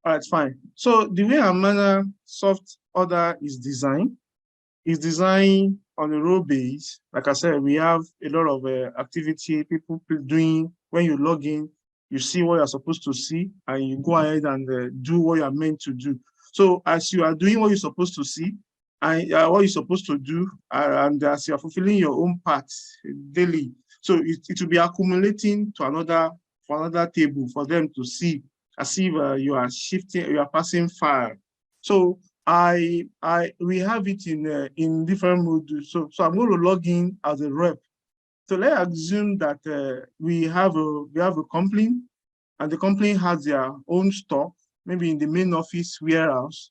All right, fine. So the way our manner soft order is designed on a role base. Like I said, we have a lot of activity people doing. When you log in, you see what you're supposed to see, and you go ahead and do what you're meant to do. So as you are doing what you're supposed to see, and what you're supposed to do, and as you're fulfilling your own part daily, so it will be accumulating to another table for them to see, as if you are shifting, you are passing file. So we have it in different modules. So I'm going to log in as a rep. So let's assume that we have a company, and the company has their own stock, maybe in the main office warehouse.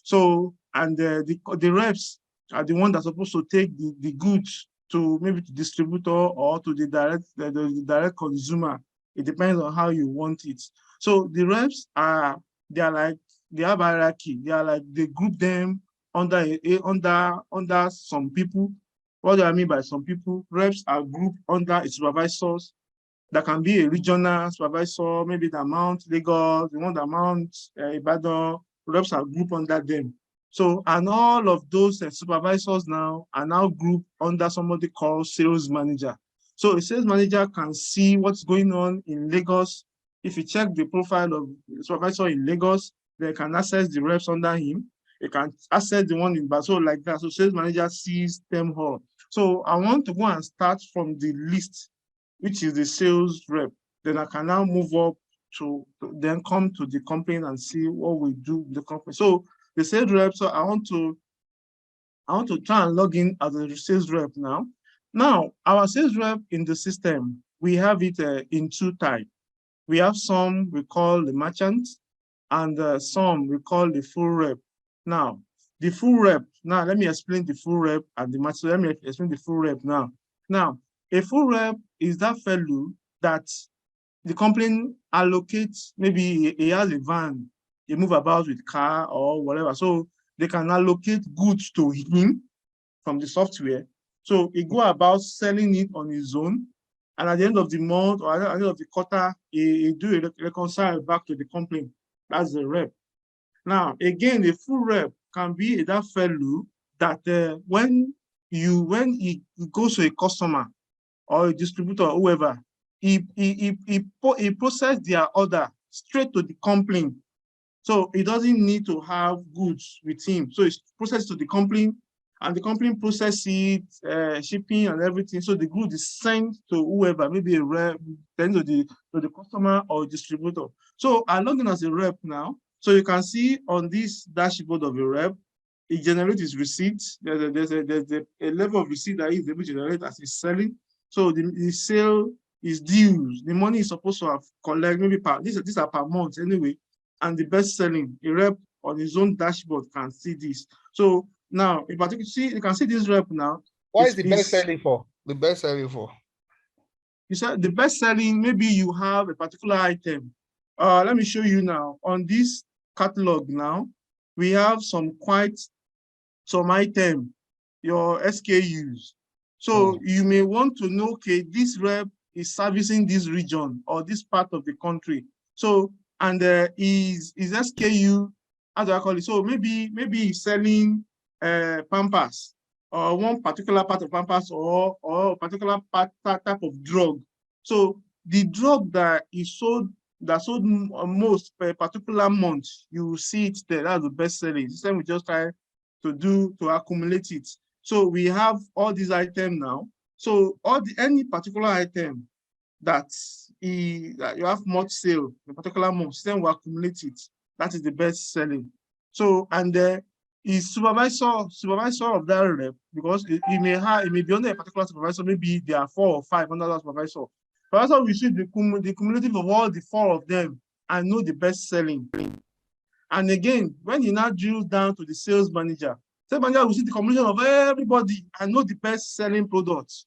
So and the reps are the one that's supposed to take the goods to maybe to distributor or to the direct consumer. It depends on how you want it. So the reps they are like they have hierarchy. They are like they group them under some people. What do I mean by some people? Reps are grouped under a supervisors. That can be a regional supervisor, maybe the amount Lagos, the one that amount Ibadan, reps are grouped under them. So, and all of those supervisors now are now grouped under somebody called sales manager. So a sales manager can see what's going on in Lagos. If you check the profile of the supervisor in Lagos, they can access the reps under him. They can access the one in Baso like that. So sales manager sees them all. So I want to go and start from the list, which is the sales rep. Then I can now move up to then come to the company and see what we do with the company. So the sales rep, so I want to try and log in as a sales rep now. Now, our sales rep in the system, we have it in two types. We have some we call the merchant, and some we call the full rep. Now, the full rep, now let me explain the full rep and the merchant. Let me explain the full rep now. Now, a full rep is that fellow that the company allocates, maybe he has a van, he move about with car or whatever. So they can allocate goods to him from the software. So he go about selling it on his own. And at the end of the month or at the end of the quarter, he do a reconcile back to the company. That's the rep. Now, again, a full rep can be that fellow that when he goes to a customer or a distributor or whoever, he process their order straight to the company. So he doesn't need to have goods with him. So it's processed to the company, and the company process it, shipping and everything. So the good is sent to whoever, maybe a rep, then to the customer or distributor. So I log in as a rep now. So you can see on this dashboard of a rep, it generates his receipts. There's a level of receipt that he's able to generate as he's selling. So the sale is dues. The money is supposed to have collect maybe these are per month anyway. And the best selling, a rep on his own dashboard can see this. So now, in particular, you can see this rep now. What is the best selling for? The best selling for? You said the best selling, maybe you have a particular item. Let me show you now. On this catalog now, we have some item, your SKUs. So you may want to know, okay, this rep is servicing this region or this part of the country. So, and is SKU, how do I call it? So maybe he's selling Pampers, or one particular part of Pampers, or a particular type of drug. So the drug that is sold most per particular month, you will see it there. That's the best selling. This time we just try to accumulate it. So we have all these items now. So any particular item that you have much sale in a particular month, then we accumulate it. That is the best selling. So, and is supervisor of that rep, because it may be under a particular supervisor, maybe there are 4 or 5 under that supervisor. Supervisor will see the cumulative of all the 4 of them and know the best selling. And again, when you now drill down to the sales manager will see the combination of everybody and know the best selling products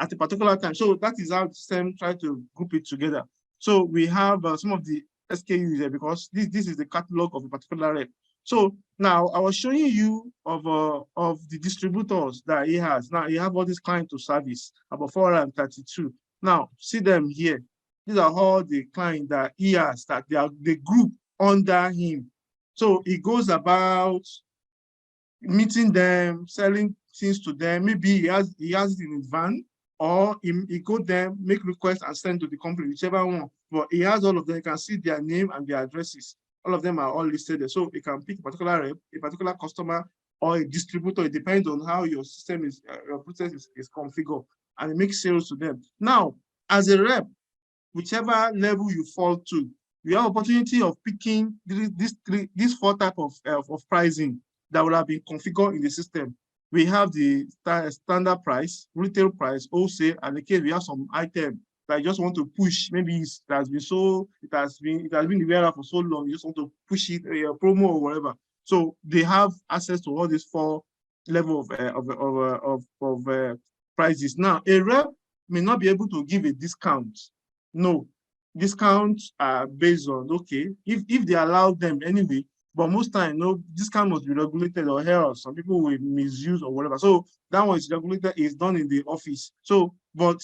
at a particular time. So that is how the system try to group it together. So we have some of the SKUs here, because this is the catalog of a particular rep. So now I was showing you of the distributors that he has. Now you have all these clients to service, about 432. Now see them here. These are all the clients that he has, that they group under him. So he goes about meeting them, selling things to them. Maybe he has it in his van, or he go there, make requests and send to the company, whichever one. But he has all of them. You can see their name and their addresses. All of them are all listed there. So you can pick a particular rep, a particular customer, or a distributor. It depends on how your system is, your process is configured, and it makes sales to them. Now, as a rep, whichever level you fall to, you have opportunity of picking these four type of pricing that would have been configured in the system. We have the standard price, retail price, wholesale, and in case we have some item that you just want to push. Maybe it has been the wearer for so long, you just want to push it, a promo or whatever. So they have access to all these four level of prices. Now, a rep may not be able to give a discount. No, discounts are based on, okay, if they allow them anyway, but most time, no, discount must be regulated or else some people will misuse or whatever. So that one is regulated, is done in the office. So, but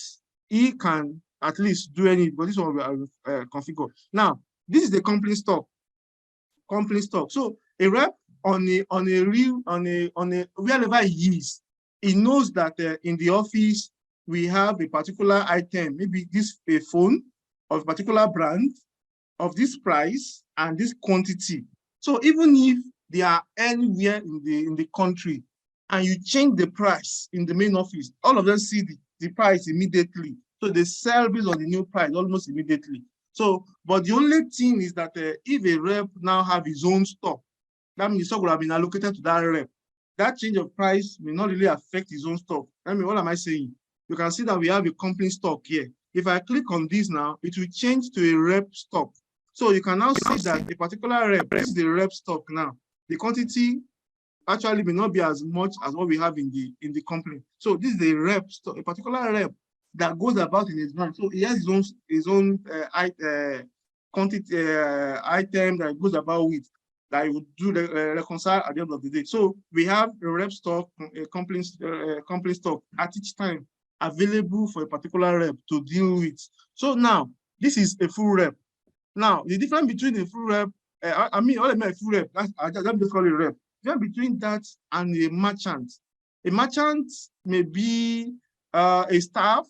he can at least do any, but this one will configure. Now, this is the company stock. Company stock. So a rep wherever he is, he knows that in the office we have a particular item, maybe a phone of a particular brand of this price and this quantity. So even if they are anywhere in the country and you change the price in the main office, all of them see the price immediately. So they sell based on the new price almost immediately. So, but the only thing is that if a rep now have his own stock, that means the stock would have been allocated to that rep. That change of price may not really affect his own stock. I mean, what am I saying? You can see that we have a company stock here. If I click on this now, it will change to a rep stock. So you can now see that a particular rep, this is the rep stock now. The quantity actually may not be as much as what we have in the company. So this is a rep stock, a particular rep that goes about in his brand. So he has his own quantity item that goes about with, that he would do reconcile at the end of the day. So we have a rep stock, a company stock at each time available for a particular rep to deal with. So now this is a full rep. Now the difference between a full rep, what I mean a full rep, I just call it a rep. The difference between that and a merchant may be a staff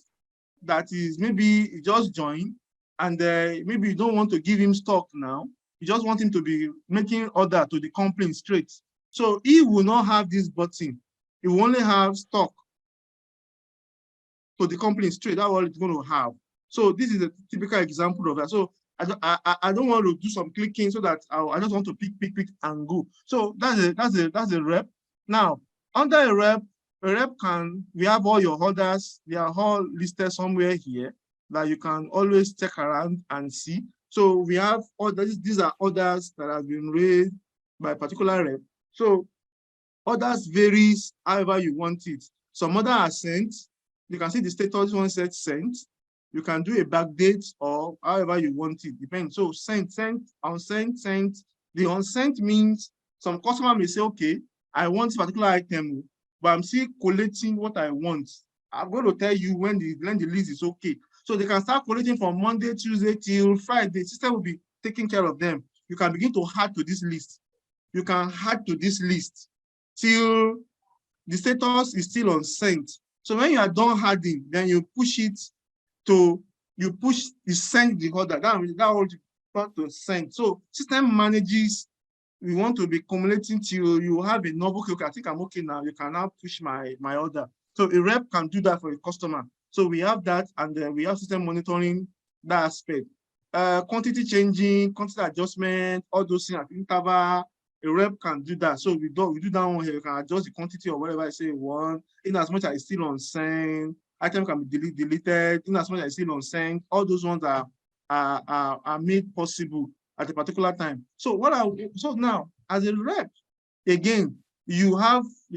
that is maybe just joined, and maybe you don't want to give him stock now. You just want him to be making order to the company straight. So he will not have this button. He will only have stock to the company straight. That's all it's going to have. So this is a typical example of that. So I don't want to do some clicking so that I just want to pick and go. So that's a rep. Now, under a rep we have all your orders. They are all listed somewhere here that you can always check around and see. So we have orders. These are orders that have been raised by a particular rep. So orders varies however you want it. Some orders are sent. You can see the status one said sent. You can do a backdate or however you want it, depends. So sent, unsent, sent. The unsent means some customer may say, okay, I want this particular item, but I'm still collating what I want. I'm going to tell you when the list is okay. So they can start collating from Monday, Tuesday till Friday. The system will be taking care of them. You can begin to add to this list. You can add to this list till the status is still unsent. So when you are done adding, then you push it to, send the order. That will to send. So system manages, we want to be accumulating till you have a novel, okay, I think I'm okay now. You can now push my order. So a rep can do that for a customer. So we have that, and we have system monitoring that aspect. Quantity changing, quantity adjustment, all those things at interval, a rep can do that. So we do that one here. You can adjust the quantity or whatever I say you want, in as much as it's still on send. Item can be deleted, in as much as it's still on send. All those ones are made possible at a particular time. So now as a rep, again, you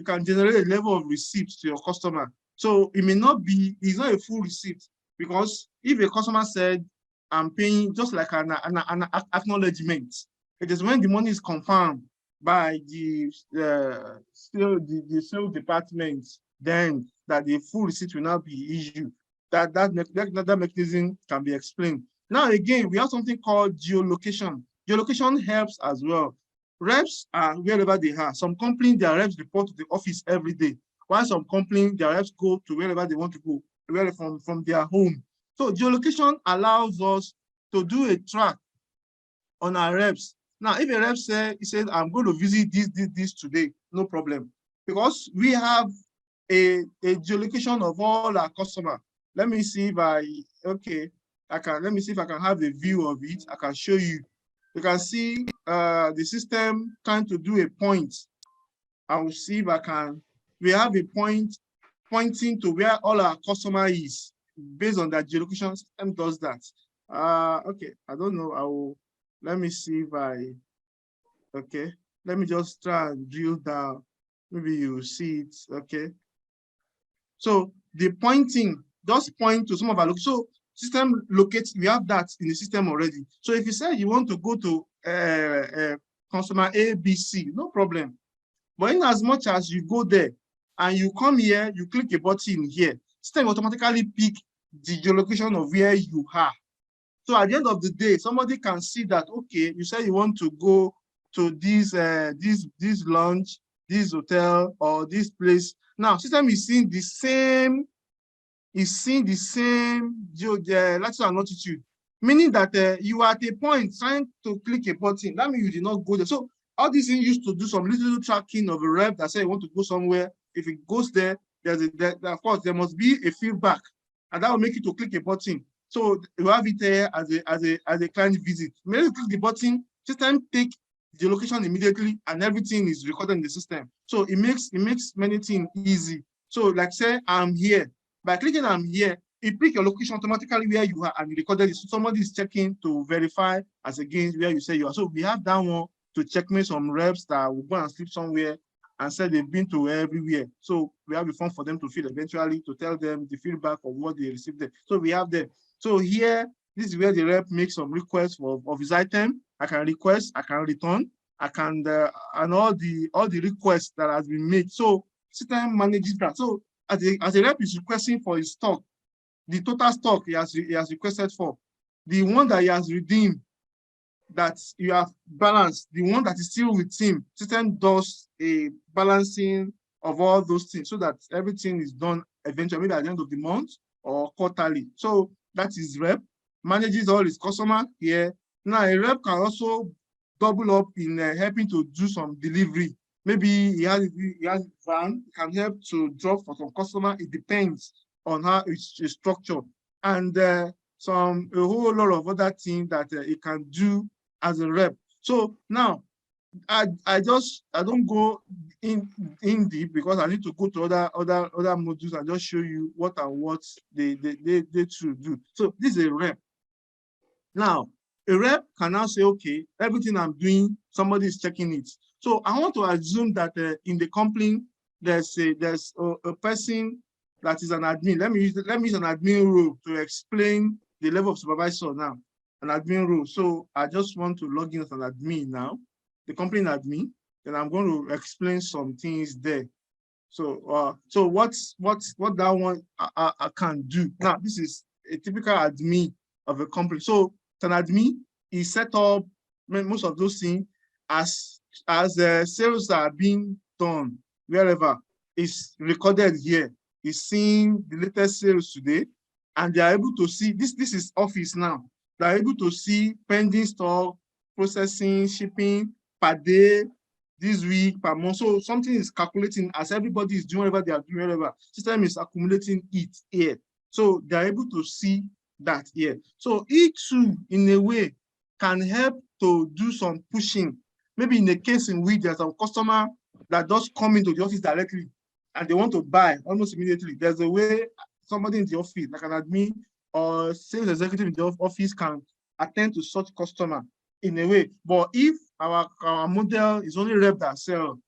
can generate a level of receipt to your customer. So it may not be, it's not a full receipt, because if a customer said, I'm paying, just like an acknowledgement, it is when the money is confirmed by the sales department, then that the full receipt will now be issued. That mechanism can be explained. Now again, we have something called geolocation. Geolocation helps as well. Reps are wherever they are. Some companies, their reps report to the office every day, while some companies, their reps go to wherever they want to go, from their home. So geolocation allows us to do a track on our reps. Now, if a rep he says, I'm going to visit this today, no problem. Because we have a geolocation of all our customers. Let me see if let me see if I can have a view of it. I can show you. You can see the system trying to do a point. I will see if I can. We have a point pointing to where all our customer is based on that geolocation system does that. Okay, I don't know. Let me see if okay, let me just try and drill down. Maybe you see it, okay. So the pointing, just point to some of our locations. So system locates, we have that in the system already. So if you say you want to go to customer A, B, C, no problem. But in as much as you go there and you come here, you click a button here, system automatically pick the geolocation of where you are. So at the end of the day, somebody can see that, okay, you say you want to go to this lounge, this hotel, or this place. Now, system is seeing the same, latitude and longitude, meaning that you are at a point trying to click a button. That means you did not go there. So all these things used to do some little tracking of a rep that say you want to go somewhere. If it goes there, of course, there must be a feedback, and that will make you to click a button. So you have it there as a client visit. When you click the button, system take the location immediately, and everything is recorded in the system. So it makes many things easy. So like say I'm here. By clicking I'm here, it pick your location automatically where you are and you recorded it. So somebody is checking to verify as against where you say you are. So we have that one to checkmate some reps that will go and sleep somewhere and say they've been to everywhere. So we have a form for them to fill eventually to tell them the feedback of what they received there. So we have them. So here, this is where the rep makes some requests of his item. I can request, I can return, I can and all the requests that has been made. So system manages that. So as a rep is requesting for his stock, the total stock he has requested for, the one that he has redeemed, that you have balanced, the one that is still with him, system does a balancing of all those things so that everything is done eventually, maybe at the end of the month or quarterly. So that is rep, manages all his customer here. Now a rep can also double up in helping to do some delivery. Maybe he has van, can help to drop for some customer. It depends on how it's structured. And a whole lot of other things that it can do as a rep. So now I don't go in deep because I need to go to other modules and just show you what they should do. So this is a rep. Now a rep can now say, okay, everything I'm doing, somebody is checking it. So I want to assume that in the company there's a person that is an admin. Let me use an admin role to explain the level of supervisor now. An admin role. So I just want to log in as an admin now, the company admin. Then I'm going to explain some things there. So so what that one I can do now. This is a typical admin of a company. So an admin is set up most of those things as sales are being done wherever is recorded here. Is seeing the latest sales today, and they are able to see this is office now. They are able to see pending stock, processing, shipping per day, this week, per month. So something is calculating as everybody is doing whatever they are doing, whatever. System is accumulating it here. So they are able to see that here. So each tool, in a way, can help to do some pushing. Maybe in a case in which there's a customer that does come into the office directly and they want to buy almost immediately, there's a way somebody in the office, like an admin or sales executive in the office, can attend to such customer in a way. But if our model is only rep that sell,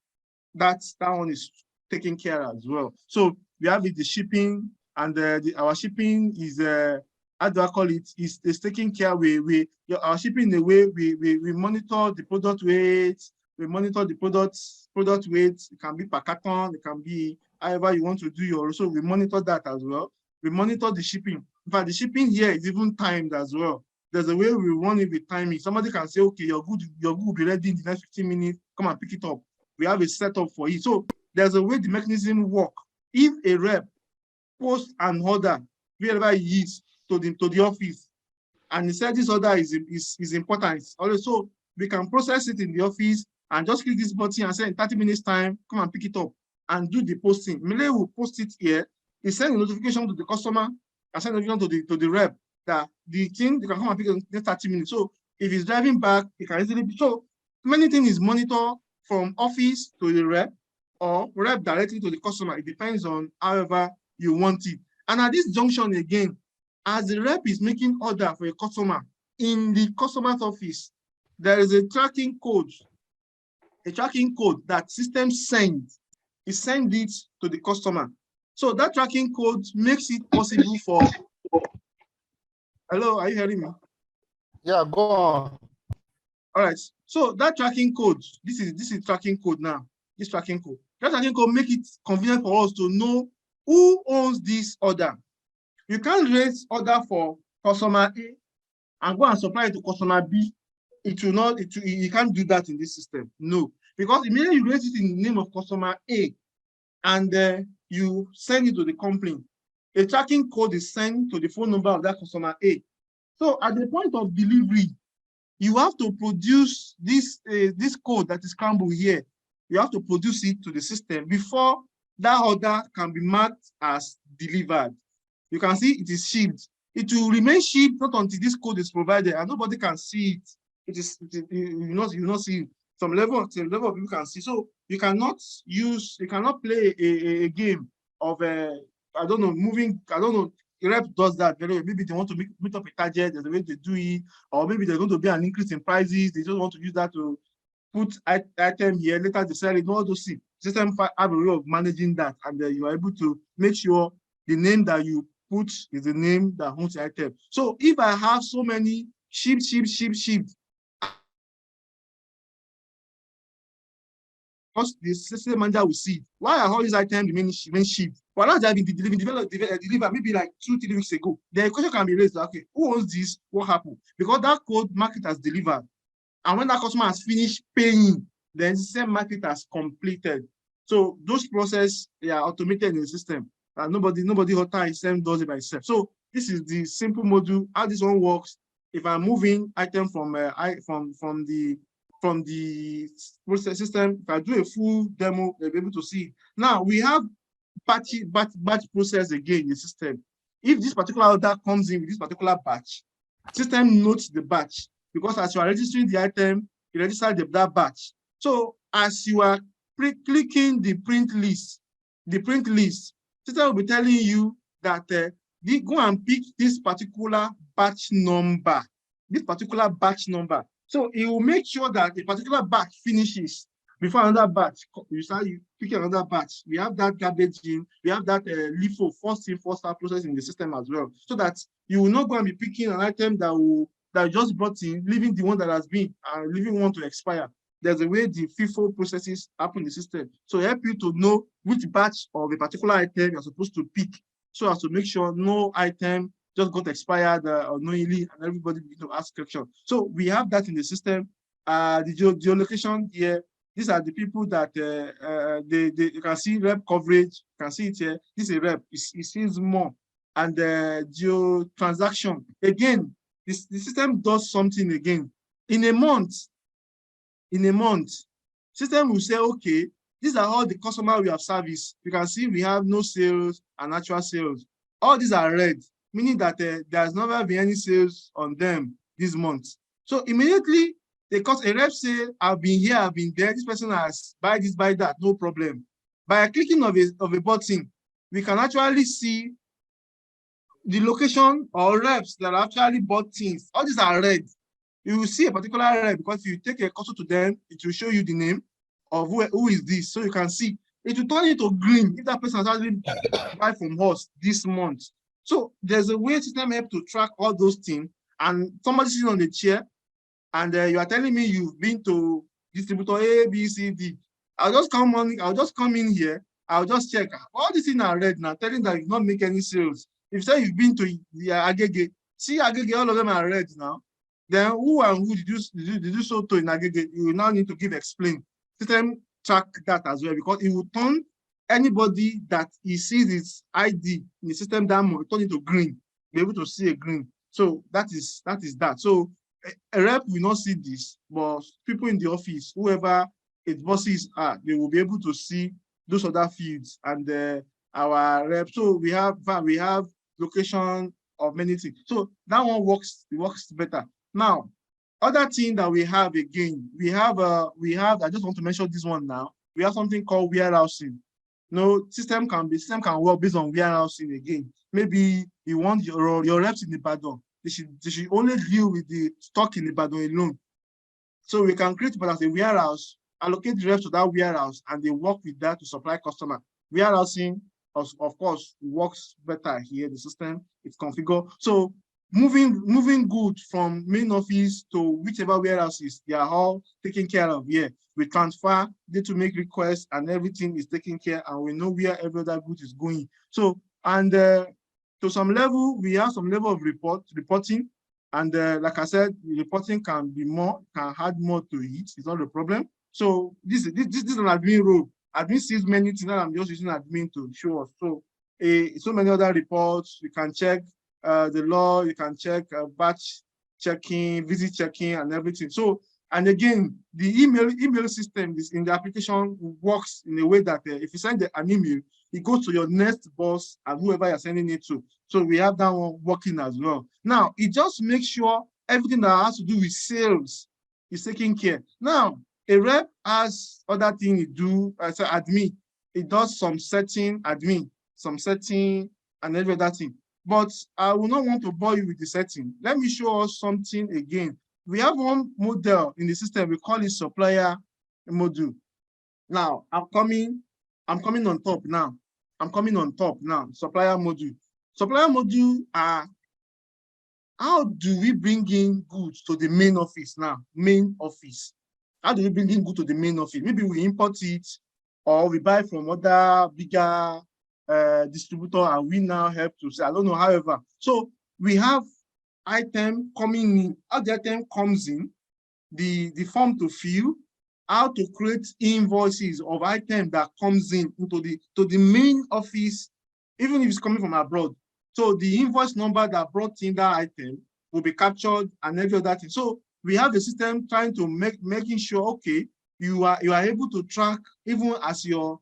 that one is taken care as well. So we have the shipping, and our shipping is how do I call it? Is taking care. Our shipping in a way we monitor the product weight. We monitor the product weight. It can be per carton. It can be however you want to do your. So we monitor that as well. We monitor the shipping. In fact, the shipping here is even timed as well. There's a way we run it with timing. Somebody can say, okay, your good will be ready in the next 15 minutes. Come and pick it up. We have a setup for it. So there's a way the mechanism work. If a rep posts an order wherever he is to the office, and he said this order is important. Also, we can process it in the office and just click this button and say in 30 minutes time, come and pick it up and do the posting. Mele will post it here. He send a notification to the customer and send a notification to the rep that the thing, you can come and pick it in 30 minutes. So if he's driving back, he can easily be. So many things is monitored from office to the rep or rep directly to the customer. It depends on however you want it. And at this junction again, as the rep is making order for a customer in the customer's office, there is a tracking code that system sends. It sends it to the customer. So that tracking code makes it possible for. Hello, are you hearing me? Yeah, go on. All right. So that tracking code, this is tracking code now. This tracking code. That tracking code make it convenient for us to know who owns this order. You can't raise order for customer A and go and supply it to customer B. It will not, you can't do that in this system. No, because immediately you raise it in the name of customer A and you send it to the company. A tracking code is sent to the phone number of that customer A. So at the point of delivery, you have to produce this code that is scrambled here. You have to produce it to the system before that order can be marked as delivered. You can see it is shipped. It will remain shipped not until this code is provided and nobody can see it. You not see it. Some level of people can see. So you cannot play a game of I don't know, moving, I don't know, rep does that very well. Maybe they want to meet up a target, there's a way they do it, or maybe there's going to be an increase in prices, they just want to use that to put item here, later they sell it, all those things. System have a way of managing that, and you are able to make sure the name that you put is the name that owns the item. So if I have so many shipped, because the system manager will see why are all these items remaining shipped. Well, now they have been delivered maybe like 2-3 weeks ago. The question can be raised, okay, who owns this? What happened? Because that code market has delivered. And when that customer has finished paying, then the same market has completed. So those processes, they are automated in the system. Nobody hotel system does it by itself. So this is the simple module, how this one works. If I'm moving item from the process system, if I do a full demo, they'll be able to see it. Now we have batch process again in the system. If this particular order comes in with this particular batch, system notes the batch, because as you are registering the item, you register that batch. So as you are clicking the print list, system will be telling you that go and pick this particular batch number. So it will make sure that a particular batch finishes before another batch. You start picking another batch. We have that garbage in, we have that LIFO, first in, first out process in the system as well. So that you will not go and be picking an item that just brought in, leaving the one that has been, and leaving one to expire. There's a way the FIFO processes happen in the system. So help you to know which batch of a particular item you're supposed to pick, so as to make sure no item just got expired unknowingly and everybody begin to ask questions. So we have that in the system. The geolocation here, these are the people that you can see rep coverage, you can see it here. This is a rep, it seems more. And geo transaction, again, the system does something again. In a month, system will say, okay, these are all the customers we have serviced. You can see we have no sales and actual sales. All these are red, meaning that there's never been any sales on them this month. So immediately, because a rep say, I've been here, I've been there, this person has buy this, buy that, no problem. By clicking of a button, we can actually see the location or reps that actually bought things. All these are red. You will see a particular rep, because if you take a cursor to them, it will show you the name of who is this. So you can see it will turn into green if that person has actually buy from us this month. So there's a way system help to track all those things. And somebody sitting on the chair, and you are telling me you've been to distributor A, B, C, D. I'll just come in here. I'll just check. All these things are red now, telling that you've not make any sales. If you say you've been to the Agege, See aggregate, all of them are red now. Then who and who did you so to in aggregate? You will now need to give explain. System track that as well, because it will turn anybody that he sees its ID in the system that turn into green, be able to see a green. So that is that. So a rep will not see this, but people in the office, whoever its bosses are, they will be able to see those other fields and our rep. So we have location of many things. So that one works better. Now, other thing that we have again, we have I just want to mention this one now. We have something called warehousing. No, system can work based on warehousing again. Maybe you want your reps in Ibadan. They should only deal with the stock in Ibadan alone. So we can create as a warehouse, allocate the reps to that warehouse, and they work with that to supply customer. Warehousing, of course, works better here. The system is configured. So moving goods from main office to whichever warehouses, they are all taken care of here. We transfer, need to make requests, and everything is taken care, and we know where every other good is going. So, and to some level, we have some level of reporting, and like I said, reporting can add more to it. It's not a problem. So this is an admin role. Admin sees many things, and I'm just using admin to show us. So, so many other reports you can check. The law, you can check batch checking, visit checking, and everything. So, and again, the email system is in the application works in a way that if you send an email, it goes to your next boss and whoever you're sending it to. So we have that one working as well. Now, it just makes sure everything that has to do with sales is taken care. Now, a rep has other things it do, so admin, it does some setting, admin, some setting, and every other thing. But I will not want to bore you with the setting. Let me show us something again. We have one model in the system, we call it supplier module. Now, I'm coming on top now. Supplier module. Supplier module are, how do we bring in goods to the main office now? Main office. How do we bring in goods to the main office? Maybe we import it, or we buy from other bigger distributor, and we now help to say, I don't know, however. So we have item coming in, how the item comes in, the form to fill, how to create invoices of item that comes in into the main office, even if it's coming from abroad. So the invoice number that brought in that item will be captured and every other thing. So we have the system trying to making sure, okay, you are able to track even as your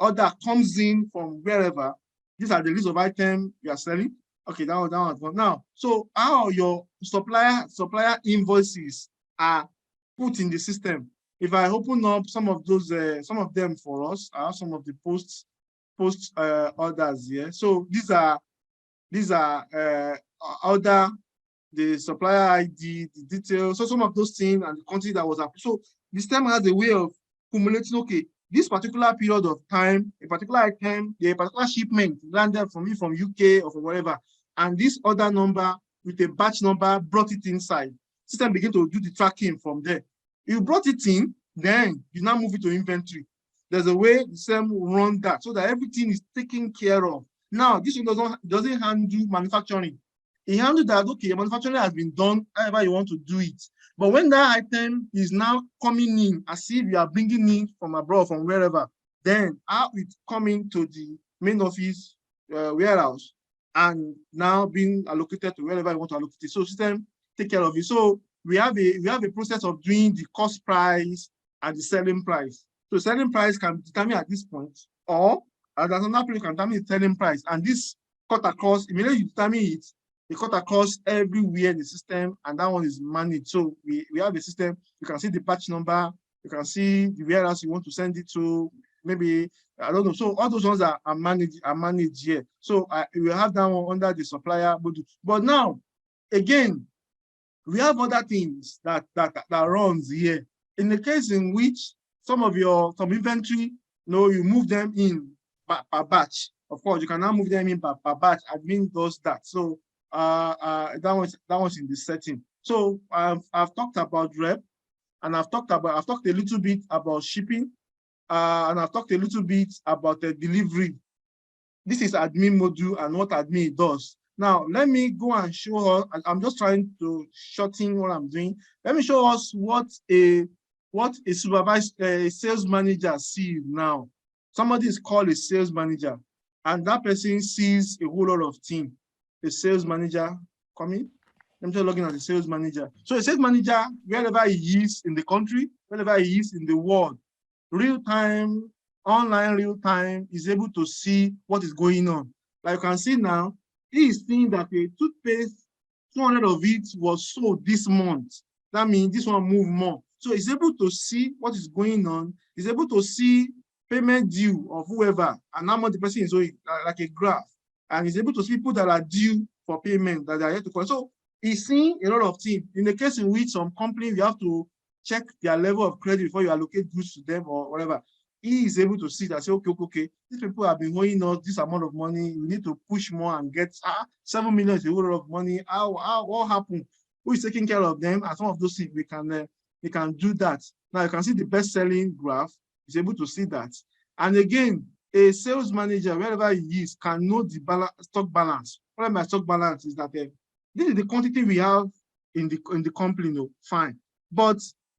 order comes in from wherever. These are the list of items you are selling. Okay, that one. Now, so how your supplier invoices are put in the system. If I open up some of those, some of them for us, I have some of the post orders here. So these are order, the supplier ID, the details. So some of those things and the country that was up. So this time has a way of accumulating. Okay, this particular period of time, a particular item, a particular shipment landed from UK or from wherever, and this order number with a batch number brought it inside. System begin to do the tracking from there. You brought it in, then you now move it to inventory. There's a way the system will run that so that everything is taken care of. Now, this one doesn't handle manufacturing. It handles that, okay, manufacturing has been done, however you want to do it. But when that item is now coming in, as if you are bringing in from abroad, from wherever, then how it coming to the main office warehouse and now being allocated to wherever you want to allocate it. So system take care of it. So we have a process of doing the cost price and the selling price. So selling price can be determined at this point, or as another place can determine the selling price. And this cut across, immediately you determine it, they cut across everywhere in the system, and that one is managed. So we have a system, you can see the batch number, you can see the warehouse you want to send it to, maybe, I don't know. So all those ones are managed here. So we have that one under the supplier module. But now, again, we have other things that runs here. In the case in which some inventory, you move them in per batch. Of course, you can now move them in per batch. Admin does that. So that one's in the setting. So I've talked about rep, and I've talked a little bit about shipping, and I've talked a little bit about the delivery. This is admin module and what admin does. Now, let me go and show us. I'm just trying to shorten what I'm doing. Let me show us what a sales manager sees now. Somebody is called a sales manager, and that person sees a whole lot of things. A sales manager coming. I'm just looking at the sales manager. So a sales manager, wherever he is in the country, wherever he is in the world, real time, online real time, is able to see what is going on. Like you can see now, he is seeing that a toothpaste, 200 of it was sold this month. That means this one move more. So he's able to see what is going on. He's able to see payment due of whoever and how much the person is owing, like a graph. And he's able to see people that are due for payment that are yet to collect. So he's seeing a lot of things. In the case in which some company, you have to check their level of credit before you allocate goods to them or whatever. He is able to see that, say, okay, these people have been owing us this amount of money. We need to push more and get 7 million is a whole lot of money. What happened? Who is taking care of them? And some of those things we can do that. Now you can see the best-selling graph. Is able to see that. And again, a sales manager, wherever he is, can know the stock balance. What I mean by stock balance is that this is the quantity we have in the company, no, fine. But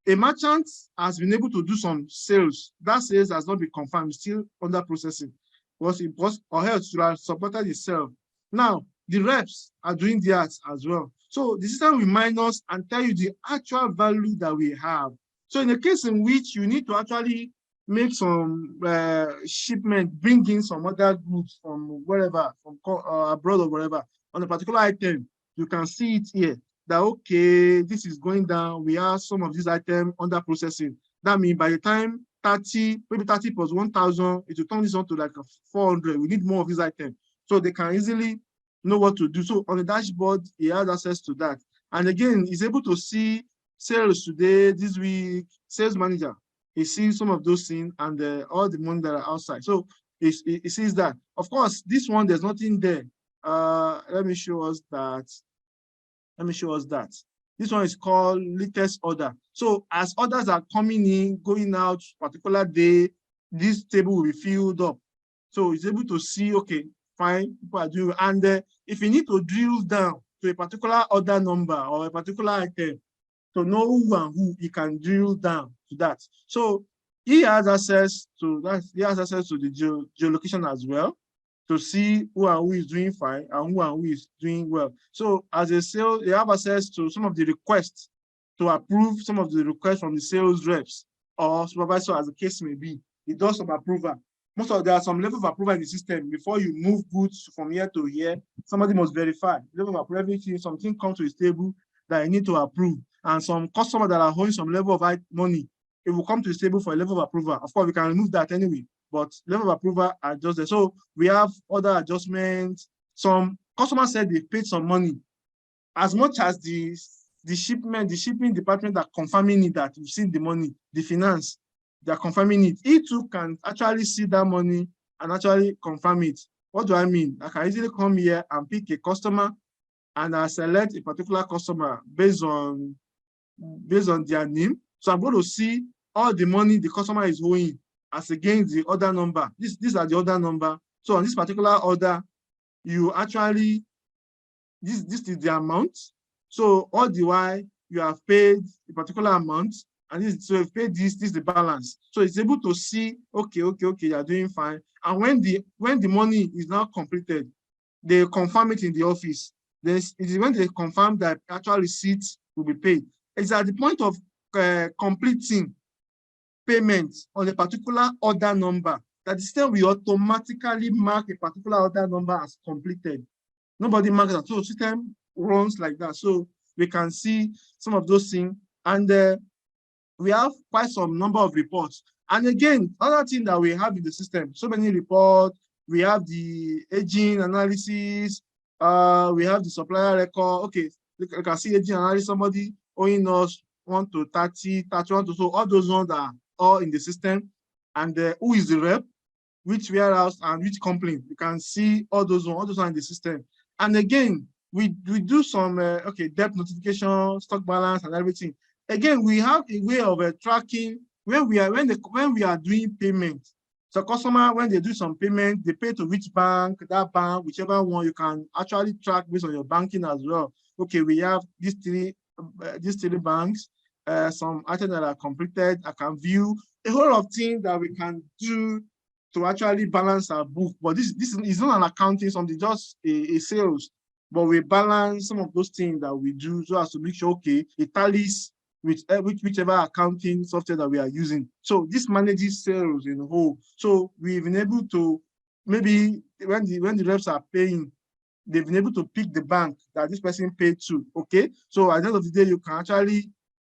a merchant has been able to do some sales. That sales has not been confirmed, still under processing. Or else to have supported itself. Now, the reps are doing that as well. So the system will minus and tell you the actual value that we have. So in a case in which you need to actually make some shipment, bring in some other goods from wherever, from abroad or wherever, on a particular item, you can see it here. That, okay, this is going down. We have some of these items under processing. That means by the time 30, maybe 30 plus 1,000, it will turn this on to like 400. We need more of these items. So they can easily know what to do. So on the dashboard, he has access to that. And again, he's able to see sales today, this week, sales manager. He sees some of those things and all the money that are outside. So he sees that. Of course, this one, there's nothing there. Let me show us that. This one is called latest order. So as orders are coming in, going out, particular day, this table will be filled up. So it's able to see, okay, fine, people are doing, and if you need to drill down to a particular order number or a particular item to know who and who, you can drill down to that. So he has access to that. He has access to the geolocation as well, to see who and who is doing fine and who is doing well. So as a sales, they have access to some of the requests to approve some of the requests from the sales reps or supervisor, as the case may be. It does some approval. There are some level of approval in the system. Before you move goods from here to here, somebody must verify. Level of approval, everything, something comes to his table that I need to approve. And some customers that are holding some level of money, it will come to the table for a level of approval. Of course, we can remove that anyway, but level of approval are just there. So we have other adjustments. Some customers said they paid some money. As much as the shipping department are confirming it, that we've seen the money, the finance, they're confirming it. He too can actually see that money and actually confirm it. What do I mean? I can easily come here and pick a customer and I select a particular customer based on their name. So I'm going to see all the money the customer is owing as against the order number. These are the order number. So on this particular order, you actually, this is the amount. So all the while you have paid a particular amount, and so you've paid this is the balance. So it's able to see, okay, you're doing fine. And when the money is now completed, they confirm it in the office. Then it is when they confirm that actual receipt will be paid. It's at the point of completing payment on a particular order number that the system will automatically mark a particular order number as completed. Nobody marks that. So the system runs like that. So we can see some of those things. And we have quite some number of reports. And again, other thing that we have in the system, so many reports, we have the aging analysis, we have the supplier record. Okay, you can see aging analysis, somebody owing us 1 to 30, 31 to so, all those ones are all in the system. And who is the rep, which warehouse and which company. You can see all those ones in the system. And again, we do some debt notification, stock balance, and everything. Again, we have a way of tracking when we are doing payment. So customer, when they do some payment, they pay to which bank, that bank, whichever one, you can actually track based on your banking as well. Okay, we have these three banks, some items that are completed. I can view a whole lot of things that we can do to actually balance our book. But this is not an accounting, something, just a sales. But we balance some of those things that we do so as to make sure, okay, it tallies with whichever accounting software that we are using. So this manages sales in whole. So we've been able to, maybe when the reps are paying, they've been able to pick the bank that this person paid to. Okay. So at the end of the day, you can actually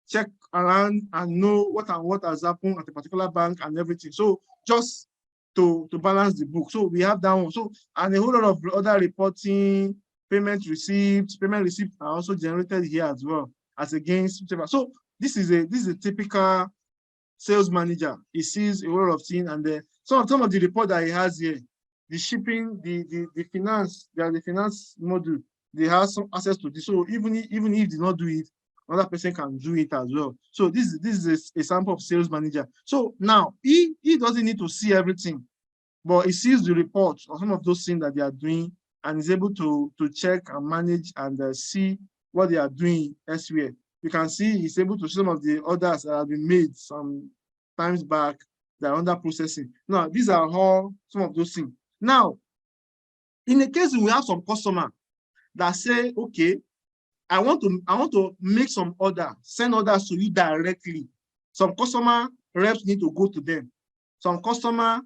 check around and know what has happened at a particular bank and everything. So just to balance the book. So we have that one. So, and a whole lot of other reporting, payment receipts are also generated here as well, as against whichever. So this is a typical sales manager. He sees a lot of things, and some of the report that he has here, the shipping, the finance, the finance module, they have some access to this. So even if they not do it, another person can do it as well. So this is a sample of sales manager. So now he doesn't need to see everything, but he sees the report or some of those things that they are doing, and is able to check and manage and see what they are doing elsewhere. You can see he's able to see some of the orders that have been made some times back that are under processing. Now, these are all some of those things. Now, in the case we have some customer that say, okay, I want to make some order, send orders to you directly. Some customer reps need to go to them. Some customer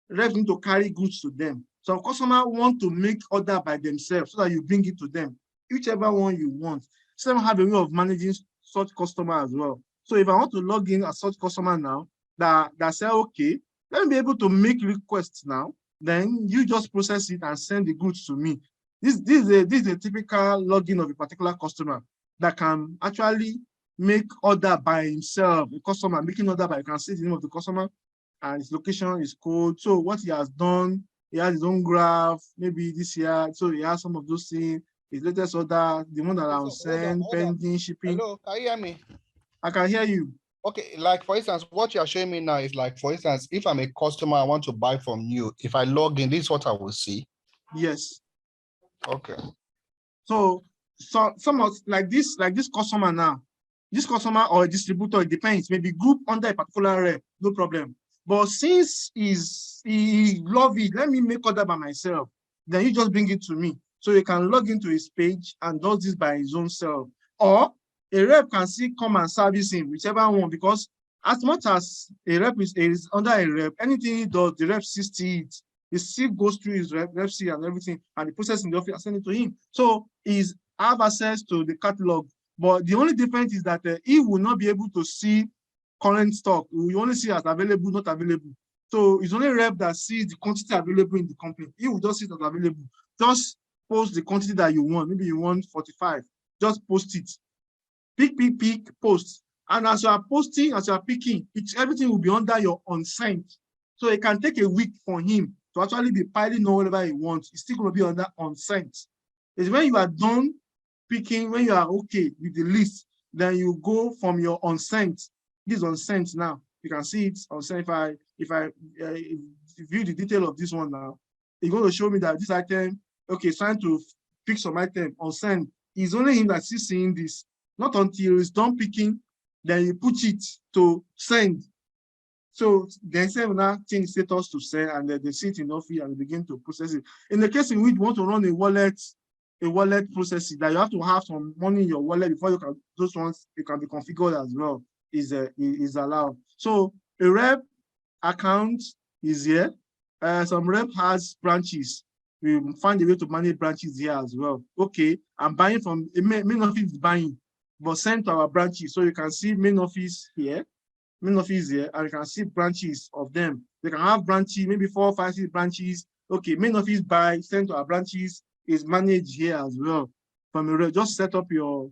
reps need to carry goods to them. Some customer want to make order by themselves so that you bring it to them. Whichever one you want. Some have a way of managing such customer as well. So if I want to log in as such customer now, that say, okay, let me be able to make requests now, then you just process it and send the goods to me. This is a typical login of a particular customer that can actually make order by himself. The customer making order by, you can see the name of the customer and his location, his code. So what he has done, he has his own graph, maybe this year. So he has some of those things, his latest order, the one that I'll send, pending, shipping. Hello, can you hear me? I can hear you. Okay, like for instance, what you're showing me now is like, for instance, if I'm a customer, I want to buy from you. If I log in, this is what I will see. Yes. Okay. So some of like this customer now, this customer or a distributor, it depends, maybe group under a particular rep, no problem. But since he love it, let me make order by myself, then you just bring it to me. So you can log into his page and does this by his own self. Or a rep can still come and service him, whichever one, because as much as a rep is under a rep, anything he does, the rep sees it. He still goes through his rep see and everything, and the process in the office and send it to him. So he's have access to the catalog. But the only difference is that he will not be able to see current stock. We only see as available, not available. So it's only rep that sees the quantity available in the company. He will just see it as available. Just post the quantity that you want. Maybe you want 45. Just post it. Pick, post. And as you are posting, as you are picking, everything will be under your unsent. So it can take a week for him to actually be piling on whatever he wants. It's still going to be under unsent. It's when you are done picking, when you are okay with the list, then you go from your unsent. This is unsent now. You can see it unsent. If I view the detail of this one now, it's going to show me that this item, okay, trying to pick some item unsent. It's only him that's seeing this. Not until it's done picking, then you put it to send. So then say now change status to send, and then they see it in office and begin to process it. In the case in which you want to run a wallet processing, that you have to have some money in your wallet before you can, those ones, it can be configured as well, is allowed. So a rep account is here. Some rep has branches. We find a way to manage branches here as well. Okay, I'm buying from main office is buying, but send to our branches. So you can see main office here, and you can see branches of them. They can have branches, maybe 4, 5, 6 branches. Okay, main office buy, send to our branches is managed here as well. From a rep, just set up your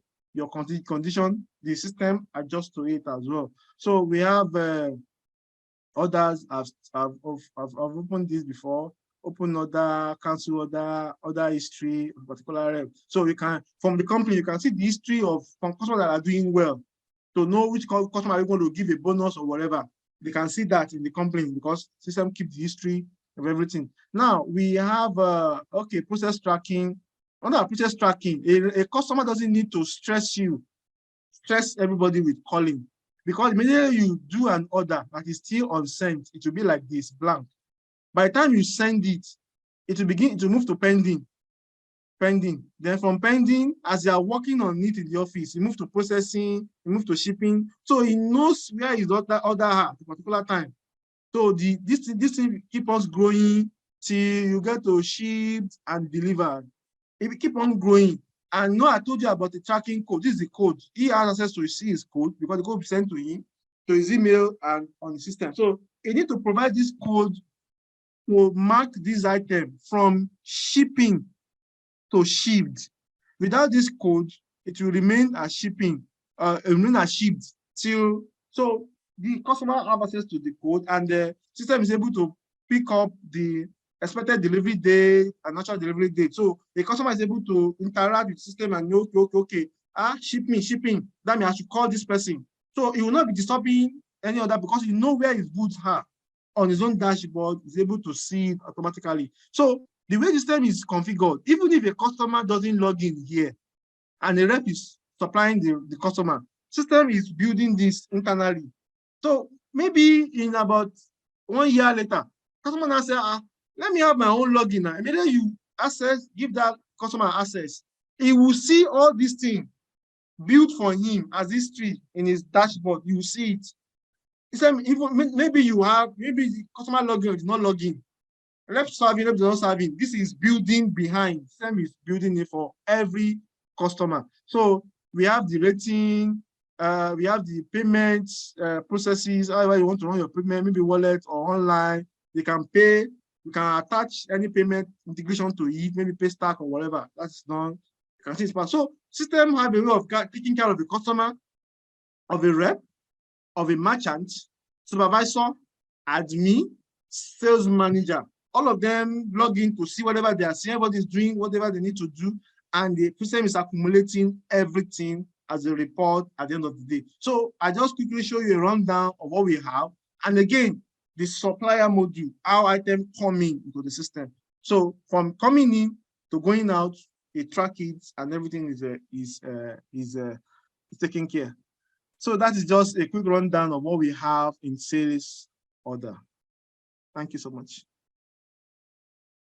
condition, the system adjusts to it as well. So we have others have opened this before, open order, cancel order history of particular rep. So we can, from the company, you can see the history of from customers that are doing well, to know which customer are you going to give a bonus or whatever. They can see that in the company because system keep the history of everything. Now we have okay, process tracking. Under process tracking, a customer doesn't need to stress everybody with calling, because immediately you do an order that is still unsent, it will be like this, blank. By the time you send it, it will begin to move to pending. Then from pending, as you are working on it in the office, you move to processing, you move to shipping. So he knows where his order at a particular time. So this thing keep us growing till you get to shipped and delivered. It will keep on growing. And no, I told you about the tracking code. This is the code. He has access to see his code because the code will be sent to him, to his email and on the system. So he need to provide this code to mark this item from shipping to shipped. Without this code, it will remain as shipping, shipped till. So the customer have access to the code, and the system is able to pick up the expected delivery date and actual delivery date. So the customer is able to interact with the system and know, okay, shipping. That means I should call this person. So it will not be disturbing any other, because you know where his goods are on his own dashboard, is able to see it automatically. So the way the system is configured, even if a customer doesn't log in here and a rep is supplying the customer, system is building this internally. So maybe in about 1 year later, customer now say, let me have my own login now. Immediately you give that customer access, he will see all these things built for him as history in his dashboard. You will see it. Even maybe the customer login or did not log in. Rep serving, rep not serving. This is building behind. System is building it for every customer. So we have the rating, we have the payment processes. However you want to run your payment, maybe wallet or online, you can pay. You can attach any payment integration to it, maybe pay stack or whatever. That's done. You can see it's part. So system have a way of taking care of the customer, of a rep, of a merchant, supervisor, admin, sales manager. All of them log in to see whatever they are seeing, everybody's doing whatever they need to do, and the system is accumulating everything as a report at the end of the day. So I just quickly show you a rundown of what we have. And again, the supplier module, how items come in into the system. So from coming in to going out, they track it, and everything is taken care. So that is just a quick rundown of what we have in sales order. Thank you so much.